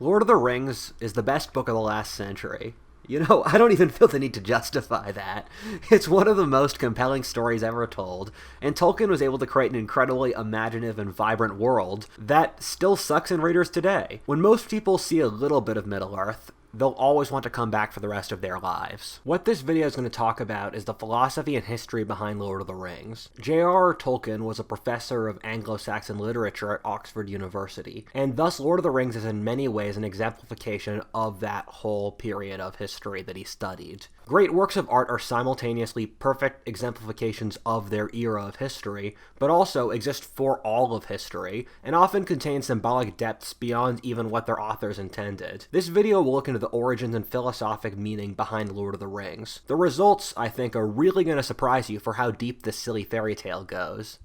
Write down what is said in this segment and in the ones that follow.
Lord of the Rings is the best book of the last century. You know, I don't even feel the need to justify that. It's one of the most compelling stories ever told, and Tolkien was able to create an incredibly imaginative and vibrant world that still sucks in readers today. When most people see a little bit of Middle-earth, they'll always want to come back for the rest of their lives. What this video is going to talk about is the philosophy and history behind Lord of the Rings. J.R.R. Tolkien was a professor of Anglo-Saxon literature at Oxford University, and thus Lord of the Rings is in many ways an exemplification of that whole period of history that he studied. Great works of art are simultaneously perfect exemplifications of their era of history, but also exist for all of history, and often contain symbolic depths beyond even what their authors intended. This video will look into the origins and philosophic meaning behind Lord of the Rings. The results, I think, are really going to surprise you for how deep this silly fairy tale goes.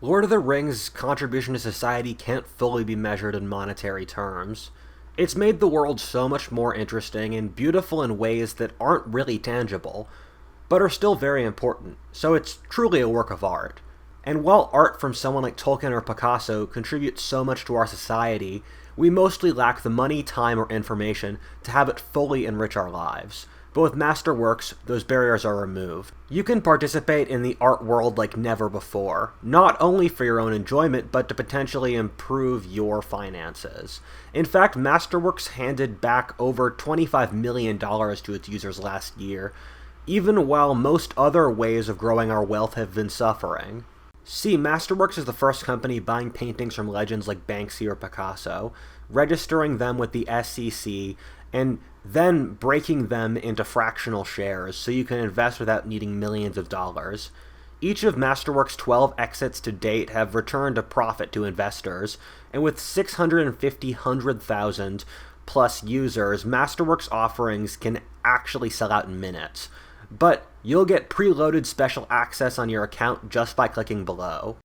Lord of the Rings' contribution to society can't fully be measured in monetary terms. It's made the world so much more interesting and beautiful in ways that aren't really tangible, but are still very important, so it's truly a work of art. And while art from someone like Tolkien or Picasso contributes so much to our society, we mostly lack the money, time, or information to have it fully enrich our lives. But with masterworks, those barriers are removed. You can participate in the art world like never before, not only for your own enjoyment, but to potentially improve your finances. In fact, Masterworks handed back over $25 million to its users last year, even while most other ways of growing our wealth have been suffering. See, Masterworks is the first company buying paintings from legends like Banksy or Picasso, registering them with the SEC, and then breaking them into fractional shares so you can invest without needing millions of dollars. Each of Masterworks' 12 exits to date have returned a profit to investors, and with 650,000 plus users, Masterworks offerings can actually sell out in minutes. But you'll get preloaded special access on your account just by clicking below.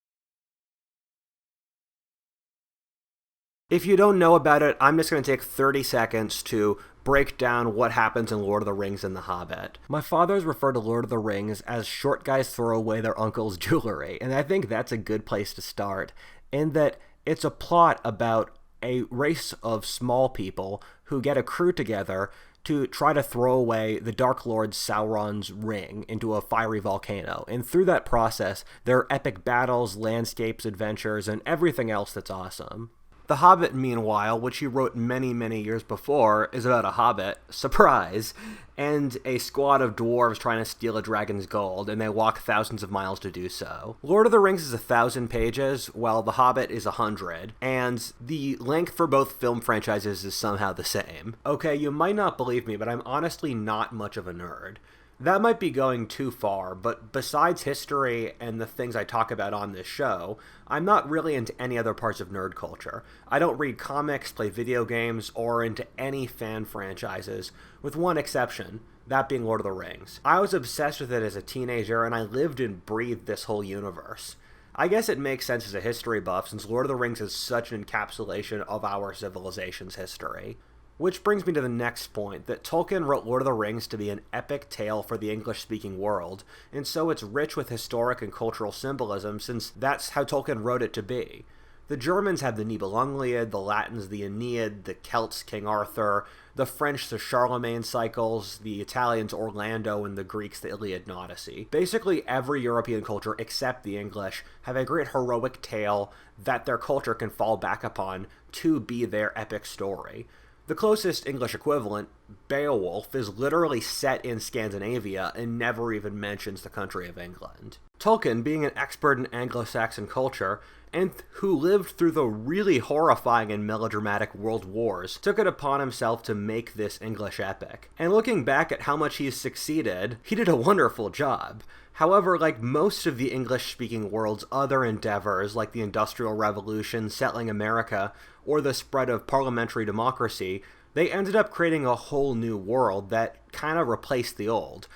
If you don't know about it, I'm just going to take 30 seconds to break down what happens in Lord of the Rings and The Hobbit. My fathers refer to Lord of the Rings as short guys throw away their uncle's jewelry, and I think that's a good place to start, in that it's a plot about a race of small people who get a crew together to try to throw away the Dark Lord Sauron's ring into a fiery volcano, and through that process, there are epic battles, landscapes, adventures, and everything else that's awesome. The Hobbit, meanwhile, which he wrote many, many years before, is about a hobbit, surprise, and a squad of dwarves trying to steal a dragon's gold, and they walk thousands of miles to do so. Lord of the Rings is 1,000 pages, while The Hobbit is 100, and the length for both film franchises is somehow the same. Okay, you might not believe me, but I'm honestly not much of a nerd. That might be going too far, but besides history and the things I talk about on this show, I'm not really into any other parts of nerd culture. I don't read comics, play video games, or into any fan franchises, with one exception, that being Lord of the Rings. I was obsessed with it as a teenager, and I lived and breathed this whole universe. I guess it makes sense as a history buff, since Lord of the Rings is such an encapsulation of our civilization's history. Which brings me to the next point, that Tolkien wrote Lord of the Rings to be an epic tale for the English-speaking world, and so it's rich with historic and cultural symbolism since that's how Tolkien wrote it to be. The Germans have the Nibelungenlied, the Latins the Aeneid, the Celts King Arthur, the French the Charlemagne cycles, the Italians Orlando, and the Greeks the Iliad and Odyssey. Basically every European culture except the English have a great heroic tale that their culture can fall back upon to be their epic story. The closest English equivalent, Beowulf, is literally set in Scandinavia and never even mentions the country of England. Tolkien, being an expert in Anglo-Saxon culture, and who lived through the really horrifying and melodramatic world wars, took it upon himself to make this English epic. And looking back at how much he's succeeded, he did a wonderful job. However, like most of the English-speaking world's other endeavors, like the Industrial Revolution, settling America, or the spread of parliamentary democracy, they ended up creating a whole new world that kind of replaced the old.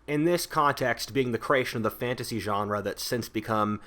In this context, being the creation of the fantasy genre that's since become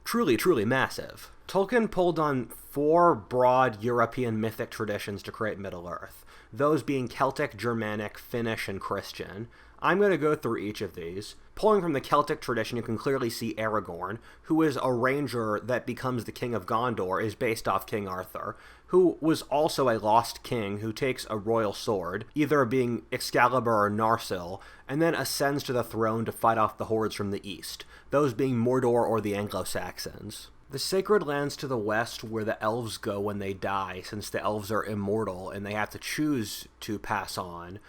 truly, truly massive. Tolkien pulled on 4 broad European mythic traditions to create Middle-earth, those being Celtic, Germanic, Finnish, and Christian. I'm going to go through each of these. Pulling from the Celtic tradition, you can clearly see Aragorn, who is a ranger that becomes the King of Gondor, is based off King Arthur, who was also a lost king who takes a royal sword, either being Excalibur or Narsil, and then ascends to the throne to fight off the hordes from the east, those being Mordor or the Anglo-Saxons. The sacred lands to the west, where the elves go when they die, since the elves are immortal and they have to choose to pass on,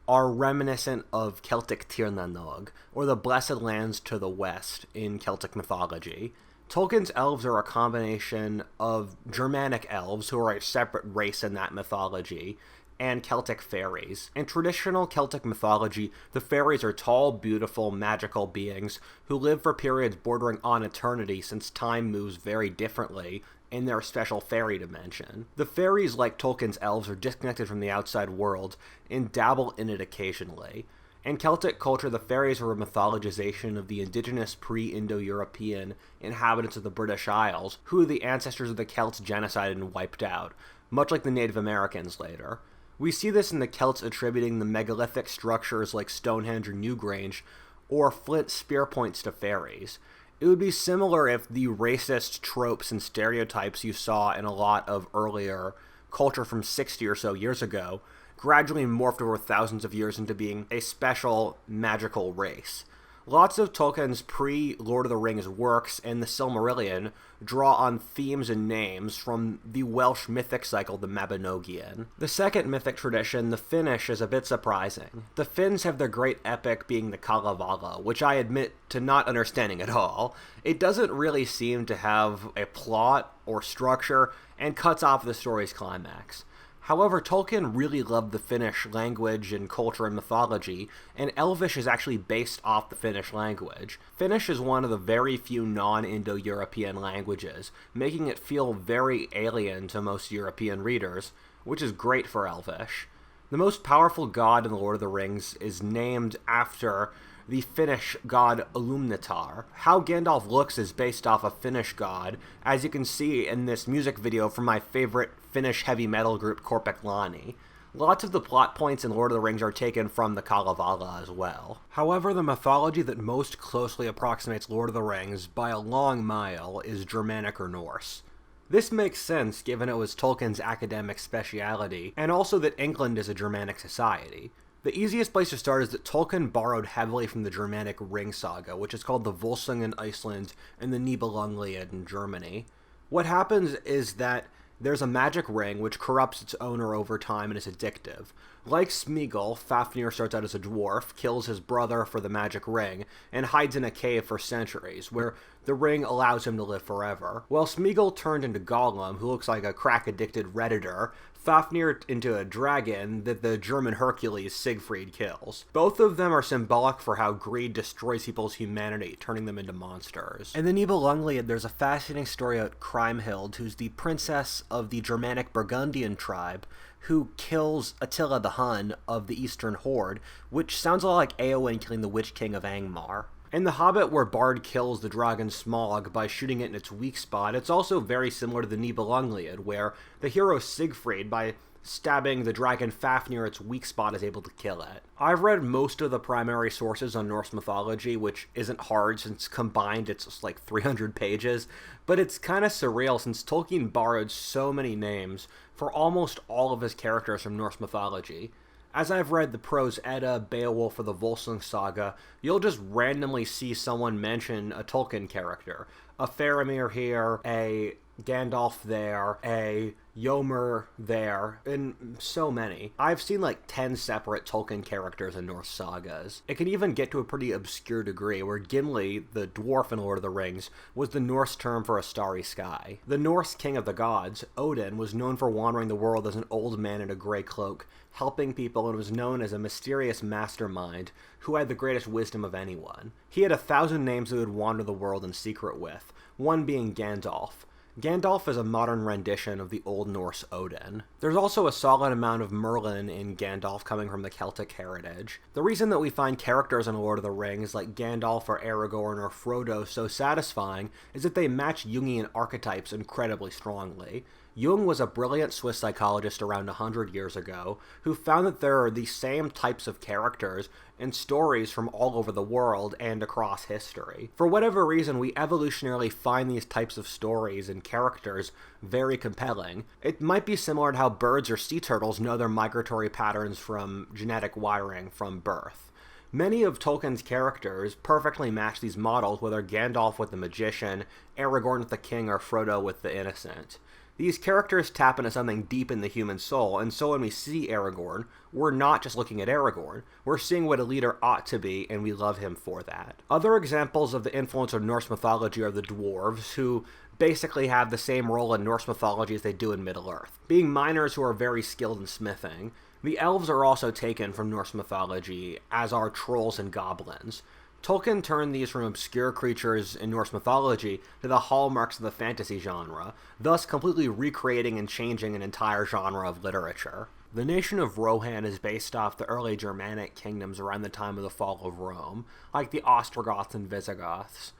are reminiscent of Celtic Tir na Nog, or the Blessed Lands to the west in Celtic mythology. Tolkien's elves are a combination of Germanic elves, who are a separate race in that mythology, and Celtic fairies. In traditional Celtic mythology, the fairies are tall, beautiful, magical beings who live for periods bordering on eternity, since time moves very differently in their special fairy dimension. The fairies, like Tolkien's elves, are disconnected from the outside world and dabble in it occasionally. In Celtic culture, the fairies are a mythologization of the indigenous pre-Indo-European inhabitants of the British Isles, who the ancestors of the Celts genocided and wiped out, much like the Native Americans later. We see this in the Celts attributing the megalithic structures like Stonehenge or Newgrange, or flint spear points to fairies. It would be similar if the racist tropes and stereotypes you saw in a lot of earlier culture from 60 or so years ago gradually morphed over thousands of years into being a special magical race. Lots of Tolkien's pre-Lord of the Rings works and the Silmarillion draw on themes and names from the Welsh mythic cycle, the Mabinogion. The second mythic tradition, the Finnish, is a bit surprising. The Finns have their great epic being the Kalevala, which I admit to not understanding at all. It doesn't really seem to have a plot or structure, and cuts off the story's climax. However, Tolkien really loved the Finnish language and culture and mythology, and Elvish is actually based off the Finnish language. Finnish is one of the very few non-Indo-European languages, making it feel very alien to most European readers, which is great for Elvish. The most powerful god in The Lord of the Rings is named after the Finnish god Illuminatar. How Gandalf looks is based off a Finnish god, as you can see in this music video from my favorite Finnish heavy metal group Korpiklani. Lots of the plot points in Lord of the Rings are taken from the Kalevala as well. However, the mythology that most closely approximates Lord of the Rings by a long mile is Germanic or Norse. This makes sense given it was Tolkien's academic speciality, and also that England is a Germanic society. The easiest place to start is that Tolkien borrowed heavily from the Germanic ring saga, which is called the Volsung in Iceland and the Nibelungenlied in Germany. What happens is that there's a magic ring which corrupts its owner over time and is addictive. Like Smeagol, Fafnir starts out as a dwarf, kills his brother for the magic ring, and hides in a cave for centuries, where the ring allows him to live forever. While Smeagol turned into Gollum, who looks like a crack-addicted Redditor, Fafnir into a dragon that the German Hercules Siegfried kills. Both of them are symbolic for how greed destroys people's humanity, turning them into monsters. In the Nibelungenlied, there's a fascinating story about Kriemhild, who's the princess of the Germanic Burgundian tribe, who kills Attila the Hun of the Eastern Horde, which sounds a lot like Eowyn killing the Witch King of Angmar. In The Hobbit, where Bard kills the dragon Smaug by shooting it in its weak spot, it's also very similar to the Nibelungenlied, where the hero Siegfried, by stabbing the dragon Fafnir its weak spot, is able to kill it. I've read most of the primary sources on Norse mythology, which isn't hard since combined it's like 300 pages, but it's kind of surreal since Tolkien borrowed so many names for almost all of his characters from Norse mythology. As I've read the Prose Edda, Beowulf, or the Volsung Saga, you'll just randomly see someone mention a Tolkien character. A Faramir here, a Gandalf there, a Yomer there, and so many. I've seen like 10 separate Tolkien characters in Norse sagas. It can even get to a pretty obscure degree, where Gimli, the dwarf in Lord of the Rings, was the Norse term for a starry sky. The Norse king of the gods, Odin, was known for wandering the world as an old man in a gray cloak, helping people, and was known as a mysterious mastermind who had the greatest wisdom of anyone. He had 1,000 names that would wander the world in secret with, one being Gandalf. Gandalf is a modern rendition of the Old Norse Odin. There's also a solid amount of Merlin in Gandalf coming from the Celtic heritage. The reason that we find characters in Lord of the Rings like Gandalf or Aragorn or Frodo so satisfying is that they match Jungian archetypes incredibly strongly. Jung was a brilliant Swiss psychologist around 100 years ago who found that there are the same types of characters in stories from all over the world and across history. For whatever reason, we evolutionarily find these types of stories and characters very compelling. It might be similar to how birds or sea turtles know their migratory patterns from genetic wiring from birth. Many of Tolkien's characters perfectly match these models, whether Gandalf with the magician, Aragorn with the king, or Frodo with the innocent. These characters tap into something deep in the human soul, and so when we see Aragorn, we're not just looking at Aragorn, we're seeing what a leader ought to be, and we love him for that. Other examples of the influence of Norse mythology are the dwarves, who basically have the same role in Norse mythology as they do in Middle-earth, being miners who are very skilled in smithing. The elves are also taken from Norse mythology, as are trolls and goblins. Tolkien turned these from obscure creatures in Norse mythology to the hallmarks of the fantasy genre, thus completely recreating and changing an entire genre of literature. The nation of Rohan is based off the early Germanic kingdoms around the time of the fall of Rome, like the Ostrogoths and Visigoths.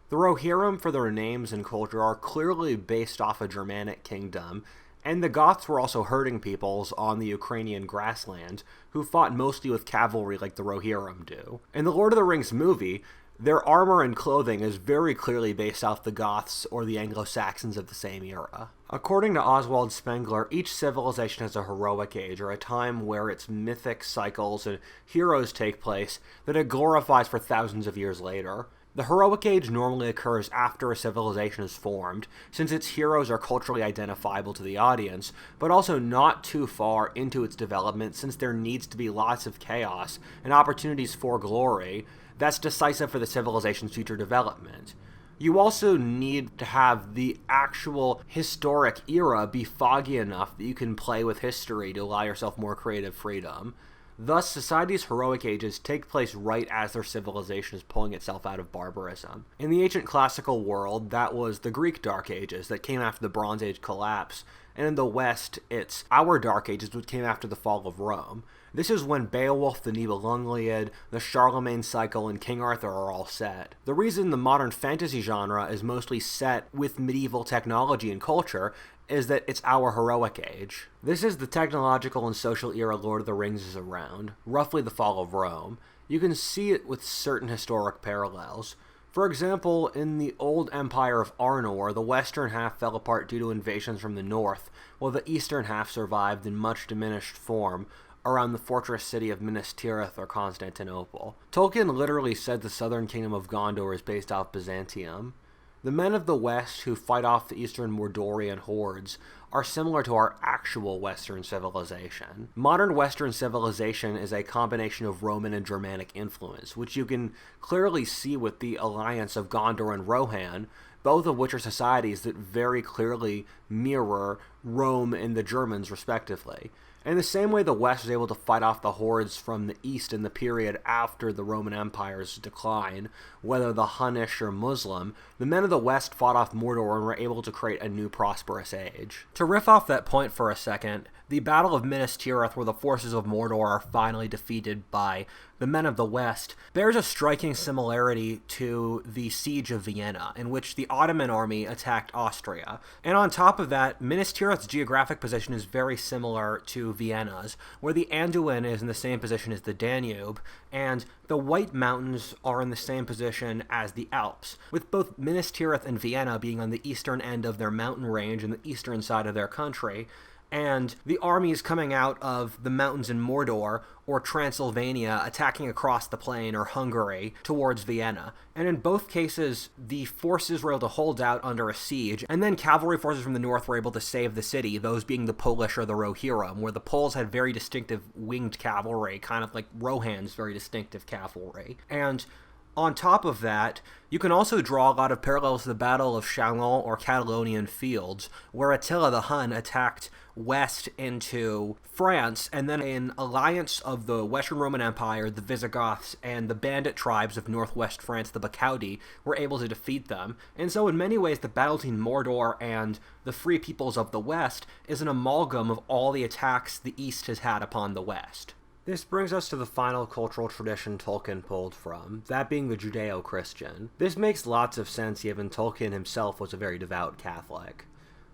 The Rohirrim, for their names and culture, are clearly based off a Germanic kingdom, and the Goths were also herding peoples on the Ukrainian grassland, who fought mostly with cavalry like the Rohirrim do. In the Lord of the Rings movie, their armor and clothing is very clearly based off the Goths or the Anglo-Saxons of the same era. According to Oswald Spengler, each civilization has a heroic age, or a time where its mythic cycles and heroes take place that it glorifies for thousands of years later. The heroic age normally occurs after a civilization is formed, since its heroes are culturally identifiable to the audience, but also not too far into its development, since there needs to be lots of chaos and opportunities for glory that's decisive for the civilization's future development. You also need to have the actual historic era be foggy enough that you can play with history to allow yourself more creative freedom. Thus, society's heroic ages take place right as their civilization is pulling itself out of barbarism. In the ancient classical world, that was the Greek Dark Ages that came after the Bronze Age collapse, and in the West, it's our Dark Ages, which came after the fall of Rome. This is when Beowulf, the Nibelungenlied, the Charlemagne cycle, and King Arthur are all set. The reason the modern fantasy genre is mostly set with medieval technology and culture is that it's our heroic age. This is the technological and social era Lord of the Rings is around, roughly the fall of Rome. You can see it with certain historic parallels. For example, in the old Empire of Arnor, the western half fell apart due to invasions from the north, while the eastern half survived in much diminished form around the fortress city of Minas Tirith or Constantinople. Tolkien literally said the southern kingdom of Gondor is based off Byzantium. The men of the West who fight off the eastern Mordorian hordes are similar to our actual Western civilization. Modern Western civilization is a combination of Roman and Germanic influence, which you can clearly see with the alliance of Gondor and Rohan, both of which are societies that very clearly mirror Rome and the Germans respectively. In the same way the West was able to fight off the hordes from the East in the period after the Roman Empire's decline, whether the Hunnish or Muslim, the men of the West fought off Mordor and were able to create a new prosperous age. To riff off that point for a second, the Battle of Minas Tirith, where the forces of Mordor are finally defeated by the men of the West, bears a striking similarity to the Siege of Vienna, in which the Ottoman army attacked Austria. And on top of that, Minas Tirith's geographic position is very similar to Vienna's, where the Anduin is in the same position as the Danube, and the White Mountains are in the same position as the Alps, with both Minas Tirith and Vienna being on the eastern end of their mountain range and the eastern side of their country, and the armies coming out of the mountains in Mordor or Transylvania attacking across the plain or Hungary towards Vienna. And in both cases, the forces were able to hold out under a siege, and then cavalry forces from the north were able to save the city, those being the Polish or the Rohirrim, where the Poles had very distinctive winged cavalry, kind of like Rohan's very distinctive cavalry. And On top of that, you can also draw a lot of parallels to the Battle of Chalon or Catalonian Fields, where Attila the Hun attacked west into France, and then an alliance of the Western Roman Empire, the Visigoths, and the bandit tribes of northwest France, the Bacauti, were able to defeat them. And so in many ways, the battle between Mordor and the Free Peoples of the West is an amalgam of all the attacks the East has had upon the West. This brings us to the final cultural tradition Tolkien pulled from, that being the Judeo-Christian. This makes lots of sense given Tolkien himself was a very devout Catholic.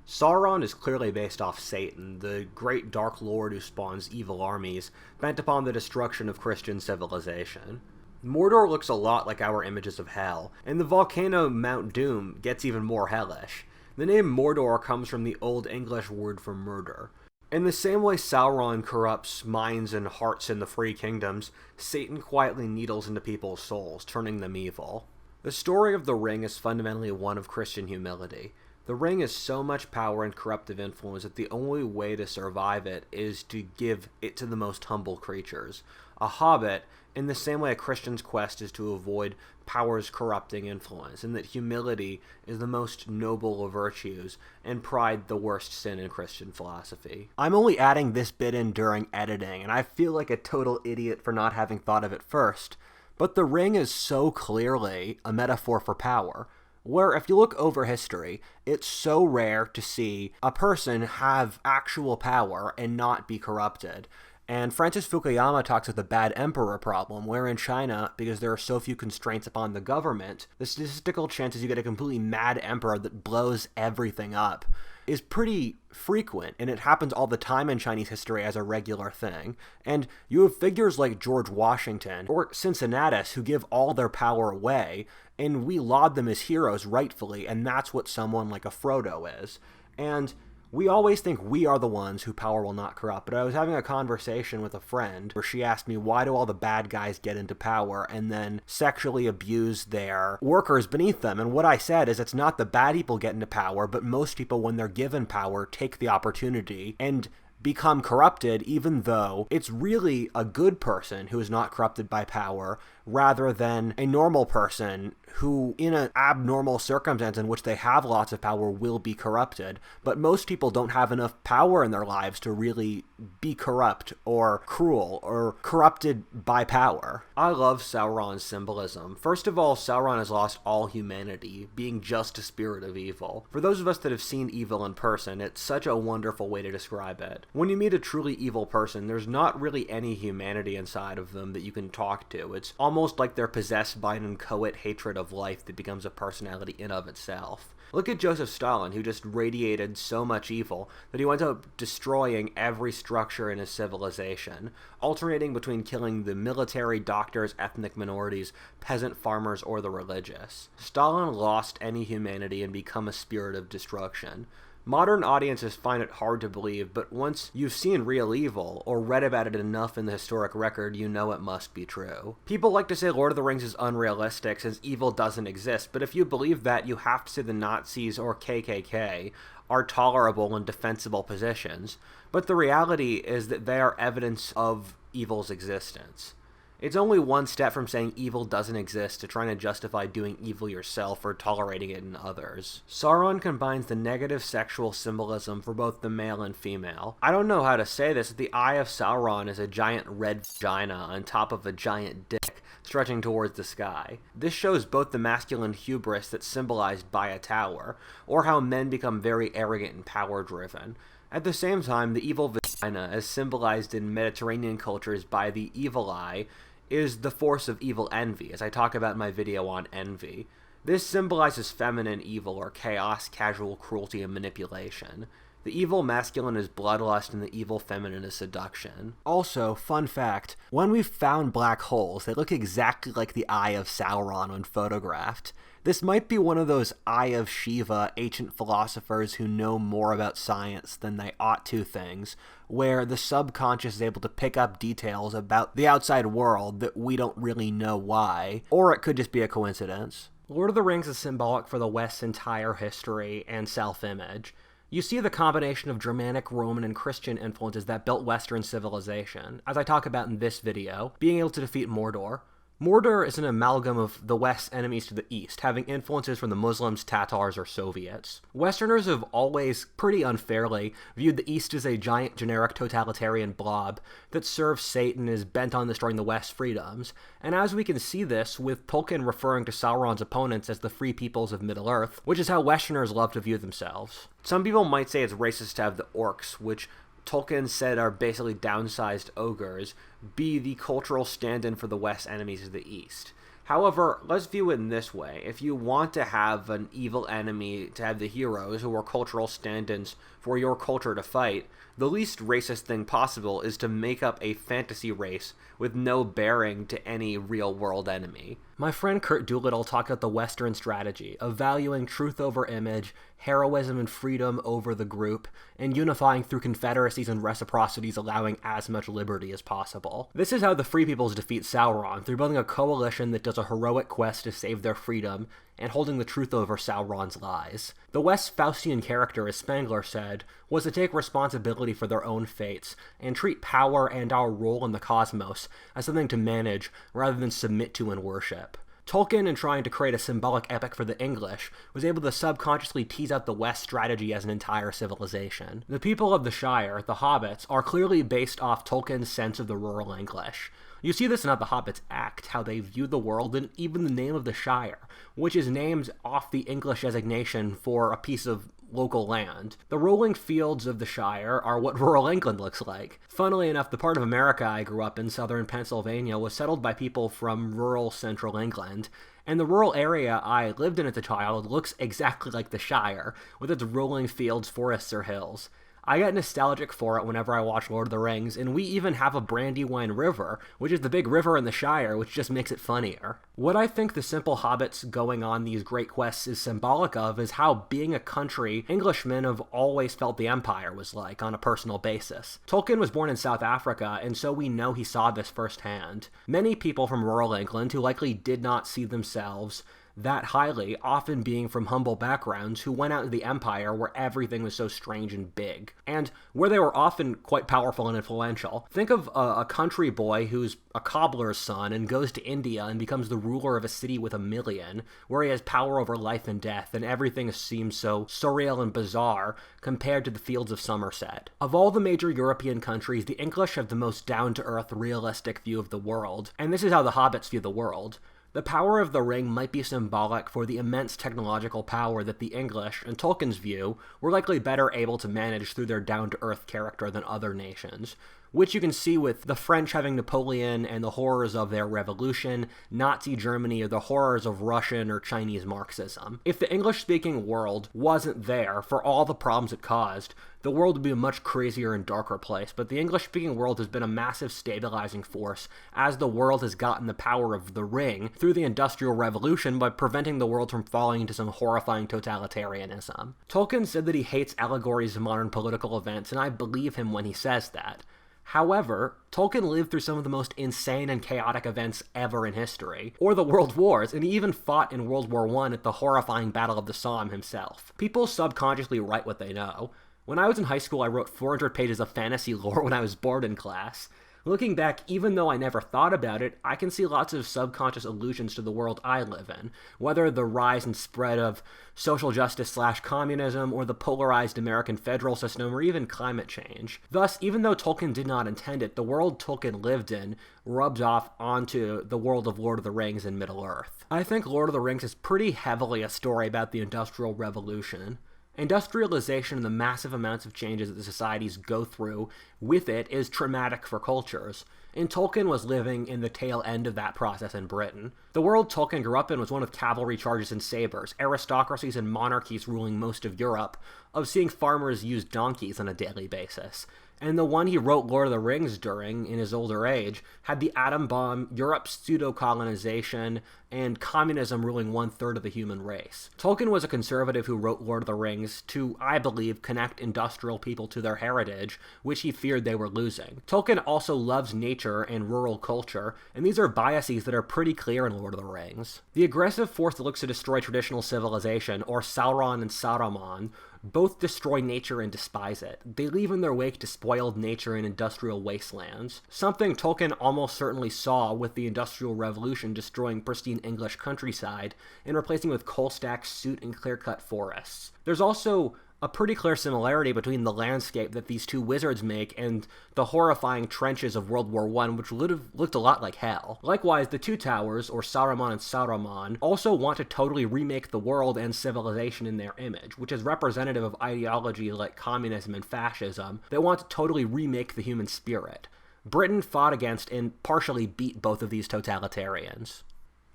Sauron is clearly based off Satan, the great dark lord who spawns evil armies, bent upon the destruction of Christian civilization. Mordor looks a lot like our images of hell, and the volcano Mount Doom gets even more hellish. The name Mordor comes from the Old English word for murder. In the same way Sauron corrupts minds and hearts in the Free Kingdoms, Satan quietly needles into people's souls, turning them evil. The story of the Ring is fundamentally one of Christian humility. The Ring is so much power and corruptive influence that the only way to survive it is to give it to the most humble creatures. A hobbit, in the same way a Christian's quest is to avoid power's corrupting influence, and that humility is the most noble of virtues, and pride the worst sin in Christian philosophy. I'm only adding this bit in during editing, and I feel like a total idiot for not having thought of it first, but the Ring is so clearly a metaphor for power, where if you look over history, it's so rare to see a person have actual power and not be corrupted. And Francis Fukuyama talks of the bad emperor problem, where in China, because there are so few constraints upon the government, the statistical chances you get a completely mad emperor that blows everything up is pretty frequent, and it happens all the time in Chinese history as a regular thing. And you have figures like George Washington or Cincinnatus who give all their power away, and we laud them as heroes rightfully, and that's what someone like a Frodo is. And we always think we are the ones who power will not corrupt, but I was having a conversation with a friend where she asked me, why do all the bad guys get into power and then sexually abuse their workers beneath them? And what I said is it's not the bad people get into power, but most people, when they're given power, take the opportunity and become corrupted, even though it's really a good person who is not corrupted by power, rather than a normal person who, in an abnormal circumstance in which they have lots of power, will be corrupted. But most people don't have enough power in their lives to really be corrupt or cruel or corrupted by power. I love Sauron's symbolism. First of all, Sauron has lost all humanity, being just a spirit of evil. For those of us that have seen evil in person, it's such a wonderful way to describe it. When you meet a truly evil person, there's not really any humanity inside of them that you can talk to. It's almost like they're possessed by an inchoate hatred of life that becomes a personality in of itself. Look at Joseph Stalin, who just radiated so much evil that he went up destroying every structure in his civilization, alternating between killing the military, doctors, ethnic minorities, peasant farmers, or the religious. Stalin lost any humanity and became a spirit of destruction. Modern audiences find it hard to believe, but once you've seen real evil, or read about it enough in the historic record, you know it must be true. People like to say Lord of the Rings is unrealistic since evil doesn't exist, but if you believe that, you have to say the Nazis or KKK are tolerable and defensible positions, but the reality is that they are evidence of evil's existence. It's only one step from saying evil doesn't exist to trying to justify doing evil yourself or tolerating it in others. Sauron combines the negative sexual symbolism for both the male and female. I don't know how to say this, but the eye of Sauron is a giant red vagina on top of a giant dick stretching towards the sky. This shows both the masculine hubris that's symbolized by a tower, or how men become very arrogant and power-driven. At the same time, the evil vagina, as symbolized in Mediterranean cultures by the evil eye, is the force of evil envy, as I talk about in my video on envy. This symbolizes feminine evil or chaos, casual cruelty, and manipulation. The evil masculine is bloodlust and the evil feminine is seduction. Also, fun fact, when we've found black holes, they look exactly like the Eye of Sauron when photographed. This might be one of those Eye of Shiva ancient philosophers who know more about science than they ought to things, where the subconscious is able to pick up details about the outside world that we don't really know why, or it could just be a coincidence. Lord of the Rings is symbolic for the West's entire history and self-image. You see the combination of Germanic, Roman, and Christian influences that built Western civilization, as I talk about in this video, being able to defeat Mordor, Mordor is an amalgam of the West's enemies to the East, having influences from the Muslims, Tatars, or Soviets. Westerners have always, pretty unfairly, viewed the East as a giant generic totalitarian blob that serves Satan and is bent on destroying the West's freedoms, and as we can see this with Tolkien referring to Sauron's opponents as the free peoples of Middle-earth, which is how Westerners love to view themselves. Some people might say it's racist to have the orcs, which Tolkien said are basically downsized ogres, be the cultural stand-in for the West's enemies of the East. However, let's view it in this way. If you want to have an evil enemy, to have the heroes who are cultural stand-ins for your culture to fight, the least racist thing possible is to make up a fantasy race with no bearing to any real-world enemy. My friend Kurt Doolittle talked about the Western strategy of valuing truth over image, heroism and freedom over the group, and unifying through confederacies and reciprocities, allowing as much liberty as possible. This is how the Free Peoples defeat Sauron, through building a coalition that does a heroic quest to save their freedom, and holding the truth over Sauron's lies. The West's Faustian character, as Spengler said, was to take responsibility for their own fates, and treat power and our role in the cosmos as something to manage rather than submit to and worship. Tolkien, in trying to create a symbolic epic for the English, was able to subconsciously tease out the West's strategy as an entire civilization. The people of the Shire, the Hobbits, are clearly based off Tolkien's sense of the rural English. You see this in how the Hobbits act, how they view the world, and even the name of the Shire, which is named off the English designation for a piece of local land. The rolling fields of the Shire are what rural England looks like. Funnily enough, the part of America I grew up in, southern Pennsylvania, was settled by people from rural central England, and the rural area I lived in as a child looks exactly like the Shire, with its rolling fields, forests, or hills. I get nostalgic for it whenever I watch Lord of the Rings, and we even have a Brandywine River, which is the big river in the Shire, which just makes it funnier. What I think the simple hobbits going on these great quests is symbolic of is how being a country Englishmen have always felt the Empire was like on a personal basis. Tolkien was born in South Africa, and so we know he saw this firsthand. Many people from rural England who likely did not see themselves that highly, often being from humble backgrounds, who went out to the Empire where everything was so strange and big, and where they were often quite powerful and influential. Think of a country boy who's a cobbler's son and goes to India and becomes the ruler of a city with 1 million, where he has power over life and death, and everything seems so surreal and bizarre compared to the fields of Somerset. Of all the major European countries, the English have the most down-to-earth, realistic view of the world, and this is how the hobbits view the world. The power of the ring might be symbolic for the immense technological power that the English, in Tolkien's view, were likely better able to manage through their down-to-earth character than other nations, which you can see with the French having Napoleon and the horrors of their revolution, Nazi Germany, or the horrors of Russian or Chinese Marxism. If the English-speaking world wasn't there for all the problems it caused, the world would be a much crazier and darker place, but the English-speaking world has been a massive stabilizing force as the world has gotten the power of the ring through the Industrial Revolution by preventing the world from falling into some horrifying totalitarianism. Tolkien said that he hates allegories of modern political events, and I believe him when he says that. However, Tolkien lived through some of the most insane and chaotic events ever in history, or the World Wars, and he even fought in World War I at the horrifying Battle of the Somme himself. People subconsciously write what they know. When I was in high school, I wrote 400 pages of fantasy lore when I was bored in class. Looking back, even though I never thought about it, I can see lots of subconscious allusions to the world I live in, whether the rise and spread of social justice/communism, or the polarized American federal system, or even climate change. Thus, even though Tolkien did not intend it, the world Tolkien lived in rubs off onto the world of Lord of the Rings and Middle-earth. I think Lord of the Rings is pretty heavily a story about the Industrial Revolution. Industrialization and the massive amounts of changes that the societies go through with it is traumatic for cultures, and Tolkien was living in the tail end of that process in Britain. The world Tolkien grew up in was one of cavalry charges and sabers, aristocracies and monarchies ruling most of Europe, of seeing farmers use donkeys on a daily basis. And the one he wrote Lord of the Rings during, in his older age, had the atom bomb, Europe's pseudo-colonization, and communism ruling 1/3 of the human race. Tolkien was a conservative who wrote Lord of the Rings to, I believe, connect industrial people to their heritage, which he feared they were losing. Tolkien also loves nature and rural culture, and these are biases that are pretty clear in Lord of the Rings. The aggressive force that looks to destroy traditional civilization, or Sauron and Saruman, both destroy nature and despise it. They leave in their wake despoiled nature and industrial wastelands, something Tolkien almost certainly saw with the Industrial Revolution destroying pristine English countryside and replacing with coal-stacked soot and clear-cut forests. There's also a pretty clear similarity between the landscape that these two wizards make and the horrifying trenches of World War I, which looked a lot like hell. Likewise, the Two Towers, or Saruman and Saruman, also want to totally remake the world and civilization in their image, which is representative of ideology like communism and fascism that want to totally remake the human spirit. Britain fought against and partially beat both of these totalitarians.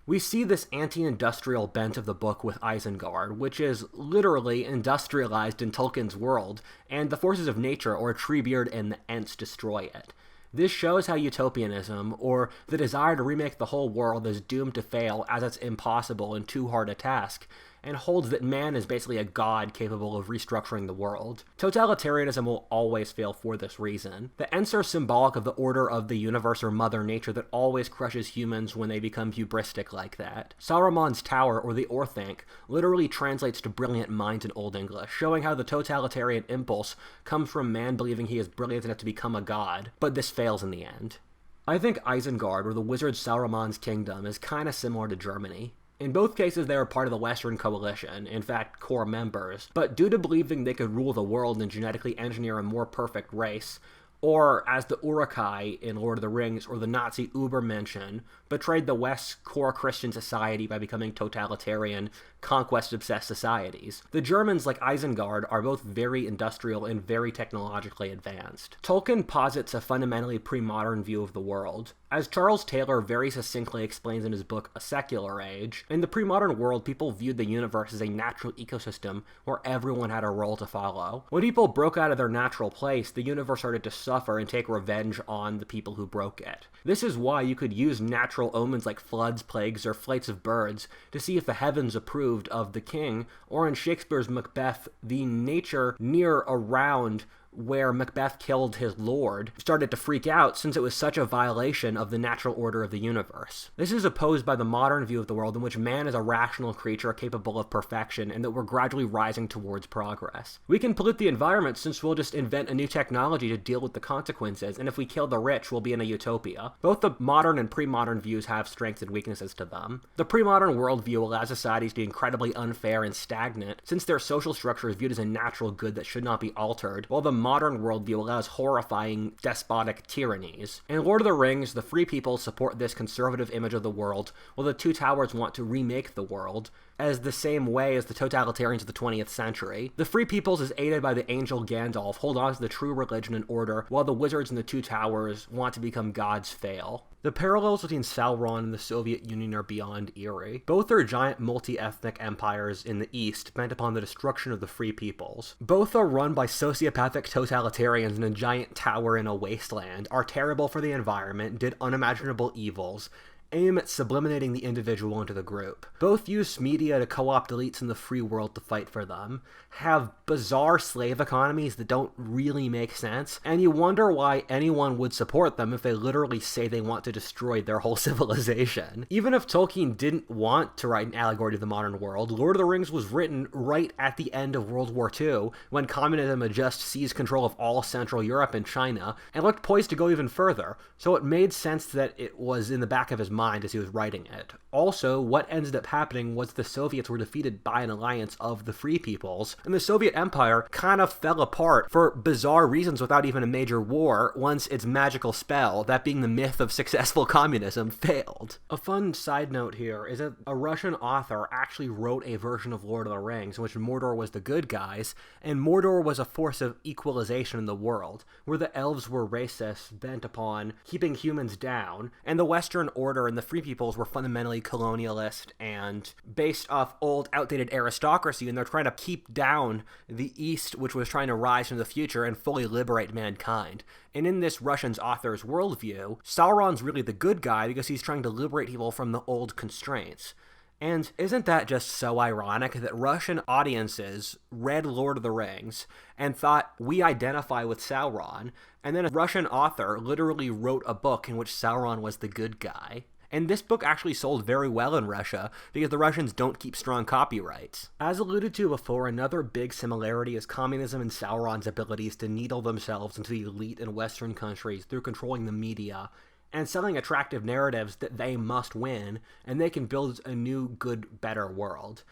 We see this anti-industrial bent of the book with Isengard, which is literally industrialized in Tolkien's world, and the forces of nature, or Treebeard and the Ents, destroy it. This shows how utopianism, or the desire to remake the whole world, is doomed to fail as it's impossible and too hard a task, and holds that man is basically a god capable of restructuring the world. Totalitarianism will always fail for this reason. The Ents are symbolic of the order of the universe or Mother Nature that always crushes humans when they become hubristic like that. Saruman's Tower, or the Orthanc, literally translates to brilliant mind in Old English, showing how the totalitarian impulse comes from man believing he is brilliant enough to become a god, but this fails in the end. I think Isengard, or the wizard Saruman's kingdom, is kinda similar to Germany. In both cases, they were part of the Western Coalition, in fact, core members, but due to believing they could rule the world and genetically engineer a more perfect race, or as the Uruk-hai in Lord of the Rings or the Nazi Übermenschen, betrayed the West's core Christian society by becoming totalitarian, conquest-obsessed societies. The Germans, like Isengard, are both very industrial and very technologically advanced. Tolkien posits a fundamentally pre-modern view of the world. As Charles Taylor very succinctly explains in his book A Secular Age, in the pre-modern world, people viewed the universe as a natural ecosystem where everyone had a role to follow. When people broke out of their natural place, the universe started to suffer and take revenge on the people who broke it. This is why you could use natural omens like floods, plagues, or flights of birds to see if the heavens approved of the king, or in Shakespeare's Macbeth, the nature near around where Macbeth killed his lord started to freak out since it was such a violation of the natural order of the universe. This is opposed by the modern view of the world in which man is a rational creature capable of perfection and that we're gradually rising towards progress. We can pollute the environment since we'll just invent a new technology to deal with the consequences, and if we kill the rich, we'll be in a utopia. Both the modern and pre-modern views have strengths and weaknesses to them. The pre-modern worldview allows societies to be incredibly unfair and stagnant since their social structure is viewed as a natural good that should not be altered, while the modern worldview allows horrifying, despotic tyrannies. In Lord of the Rings, the Free People support this conservative image of the world, while the Two Towers want to remake the world, as the same way as the totalitarians of the 20th century. The Free Peoples, is aided by the angel Gandalf, hold on to the true religion and order, while the wizards in the Two Towers want to become gods fail. The parallels between Sauron and the Soviet Union are beyond eerie. Both are giant multi-ethnic empires in the East bent upon the destruction of the Free Peoples. Both are run by sociopathic totalitarians in a giant tower in a wasteland, are terrible for the environment, did unimaginable evils, aim at subliminating the individual into the group. Both use media to co-opt elites in the free world to fight for them, have bizarre slave economies that don't really make sense, and you wonder why anyone would support them if they literally say they want to destroy their whole civilization. Even if Tolkien didn't want to write an allegory to the modern world, Lord of the Rings was written right at the end of World War II, when communism had just seized control of all Central Europe and China, and looked poised to go even further, so it made sense that it was in the back of his mind as he was writing it. Also, what ended up happening was the Soviets were defeated by an alliance of the Free Peoples, and the Soviet Empire kind of fell apart for bizarre reasons without even a major war once its magical spell, that being the myth of successful communism, failed. A fun side note here is that a Russian author actually wrote a version of Lord of the Rings in which Mordor was the good guys, and Mordor was a force of equalization in the world, where the elves were racists bent upon keeping humans down, and the Western order and the Free Peoples were fundamentally colonialist and based off old, outdated aristocracy, and they're trying to keep down the East, which was trying to rise into the future and fully liberate mankind. And in this Russian author's worldview, Sauron's really the good guy because he's trying to liberate people from the old constraints. And isn't that just so ironic that Russian audiences read Lord of the Rings and thought, we identify with Sauron, and then a Russian author literally wrote a book in which Sauron was the good guy? And this book actually sold very well in Russia because the Russians don't keep strong copyrights. As alluded to before, another big similarity is communism and Sauron's abilities to needle themselves into the elite in Western countries through controlling the media and selling attractive narratives that they must win, and they can build a new, good, better world.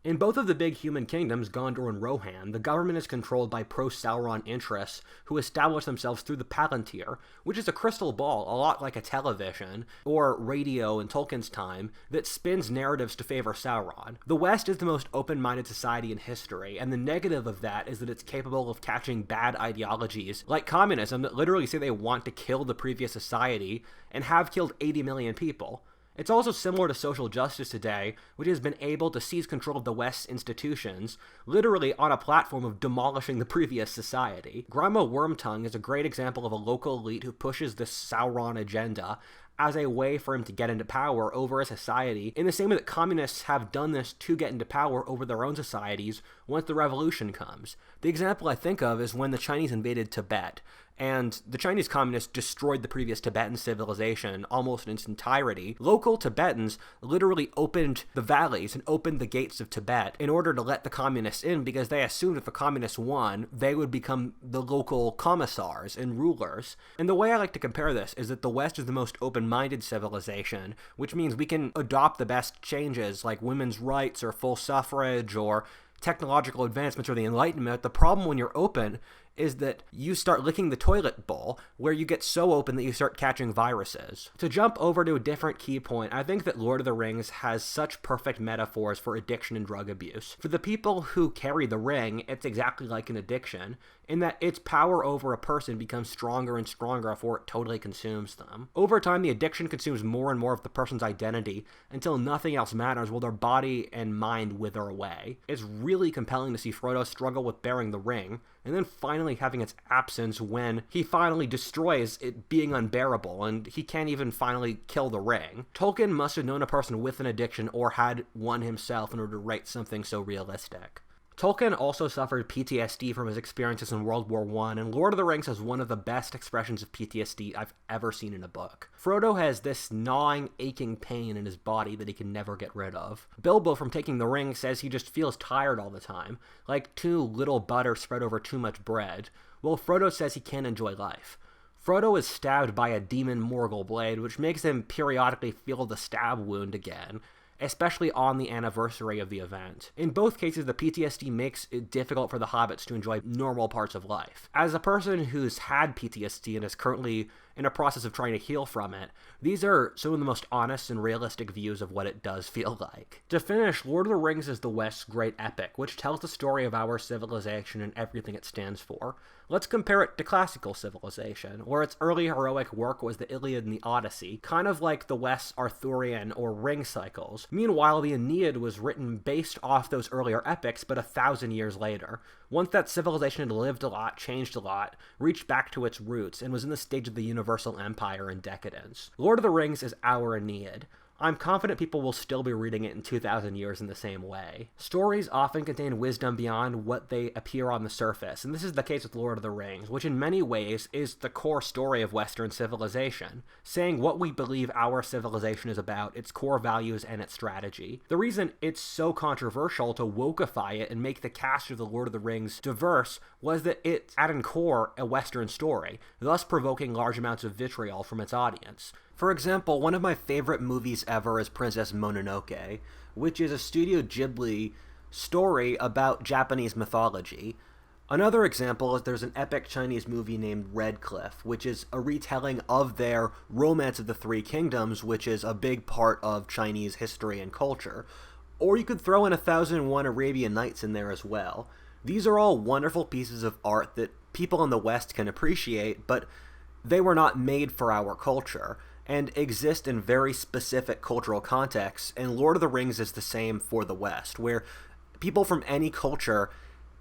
In both of the big human kingdoms, Gondor and Rohan, the government is controlled by pro-Sauron interests who establish themselves through the Palantir, which is a crystal ball, a lot like a television, or radio in Tolkien's time, that spins narratives to favor Sauron. The West is the most open-minded society in history, and the negative of that is that it's capable of catching bad ideologies, like communism, that literally say they want to kill the previous society, and have killed 80 million people. It's also similar to social justice today, which has been able to seize control of the West's institutions, literally on a platform of demolishing the previous society. Grima Wormtongue is a great example of a local elite who pushes the Sauron agenda as a way for him to get into power over a society, in the same way that communists have done this to get into power over their own societies once the revolution comes. The example I think of is when the Chinese invaded Tibet, and the Chinese communists destroyed the previous Tibetan civilization almost in its entirety. Local Tibetans literally opened the valleys and opened the gates of Tibet in order to let the communists in, because they assumed if the communists won, they would become the local commissars and rulers. And the way I like to compare this is that the West is the most open-minded civilization, which means we can adopt the best changes like women's rights or full suffrage or technological advancements or the Enlightenment. The problem when you're open is that you start licking the toilet bowl, where you get so open that you start catching viruses. To jump over to a different key point, I think that Lord of the Rings has such perfect metaphors for addiction and drug abuse. For the people who carry the ring, it's exactly like an addiction, in that its power over a person becomes stronger and stronger before it totally consumes them. Over time, the addiction consumes more and more of the person's identity until nothing else matters while their body and mind wither away. It's really compelling to see Frodo struggle with bearing the ring, and then finally having its absence when he finally destroys it being unbearable, and he can't even finally kill the ring. Tolkien must have known a person with an addiction or had one himself in order to write something so realistic. Tolkien also suffered PTSD from his experiences in World War I, and Lord of the Rings has one of the best expressions of PTSD I've ever seen in a book. Frodo has this gnawing, aching pain in his body that he can never get rid of. Bilbo, from taking the ring, says he just feels tired all the time, like too little butter spread over too much bread, while Frodo says he can't enjoy life. Frodo is stabbed by a demon Morgul blade, which makes him periodically feel the stab wound again, especially on the anniversary of the event. In both cases, the PTSD makes it difficult for the hobbits to enjoy normal parts of life. As a person who's had PTSD and is currently in a process of trying to heal from it, these are some of the most honest and realistic views of what it does feel like. To finish, Lord of the Rings is the West's great epic, which tells the story of our civilization and everything it stands for. Let's compare it to classical civilization, where its early heroic work was the Iliad and the Odyssey, kind of like the West's Arthurian or ring cycles. Meanwhile, the Aeneid was written based off those earlier epics, but 1,000 years later. Once that civilization had lived a lot, changed a lot, reached back to its roots, and was in the stage of the universal empire and decadence. Lord of the Rings is our Aeneid. I'm confident people will still be reading it in 2,000 years in the same way. Stories often contain wisdom beyond what they appear on the surface, and this is the case with Lord of the Rings, which in many ways is the core story of Western civilization, saying what we believe our civilization is about, its core values, and its strategy. The reason it's so controversial to wokeify it and make the cast of the Lord of the Rings diverse was that it's, at its core, a Western story, thus provoking large amounts of vitriol from its audience. For example, one of my favorite movies ever is Princess Mononoke, which is a Studio Ghibli story about Japanese mythology. Another example is there's an epic Chinese movie named Red Cliff, which is a retelling of their Romance of the Three Kingdoms, which is a big part of Chinese history and culture. Or you could throw in 1001 Arabian Nights in there as well. These are all wonderful pieces of art that people in the West can appreciate, but they were not made for our culture, and exist in very specific cultural contexts, and Lord of the Rings is the same for the West, where people from any culture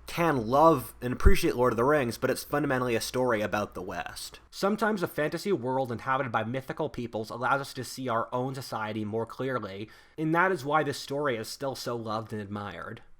can love and appreciate Lord of the Rings, but it's fundamentally a story about the West. Sometimes a fantasy world inhabited by mythical peoples allows us to see our own society more clearly, and that is why this story is still so loved and admired.